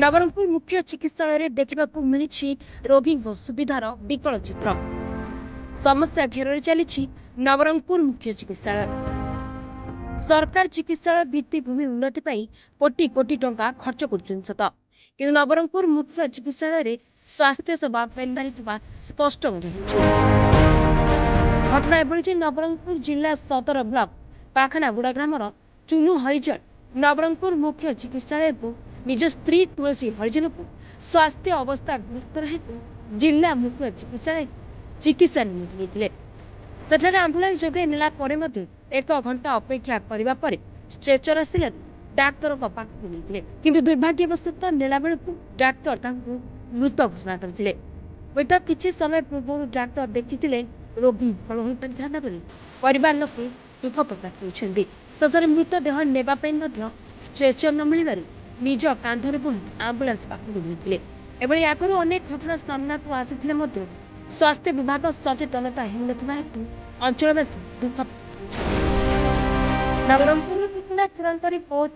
नवरंगपुर मुख्य चिकित्सालय देखा मिली रोगी सुविधार विकल चित्र। समस्या घेर चली नवरंगपुर मुख्य चिकित्सालय। सरकार चिकित्सालय भित्तिभूमि उन्नति कोटी कोटी टंका खर्च कर नवरंगपुर मुख्य चिकित्सालय स्वास्थ्य सेवा पेन्धारी स्पष्ट घटना एभली नवरंगपुर जिला सदर ब्लॉक पाखनागुड़ा ग्रामर चुनु हरिजन नवरंगपुर मुख्य चिकित्सालय को निज स्त्री तुलसी हरिजन को स्वास्थ्य अवस्था गुरुतर हेतु जिला मुख्य चिकित्सालय चिकित्सा निमित्त सेठारे आंबुलांस जगह नेला परे मध्य 1 घंटा अपेक्षा करने पर स्ट्रेचर आसिले डाक्तर पाखक नहीं किंतु दुर्भाग्यवशतः नेला बेलू डाक्तर मृत घोषणा करते। हुए किसी समय पूर्व डाक्तर देखी रोगी भल हो पाता परिवार लोक दुख प्रकाश कर शेष मृतदेह नेबाई स्ट्रेचर न मिल निज कांधरे बोही आंबुलांस पाखक नहीं एभली आगुरी अनेक घटना सामना को आसी स्वास्थ्य विभाग सचेतनता हेतु अंचलवासी दुख नवरंगपुर रिपोर्ट।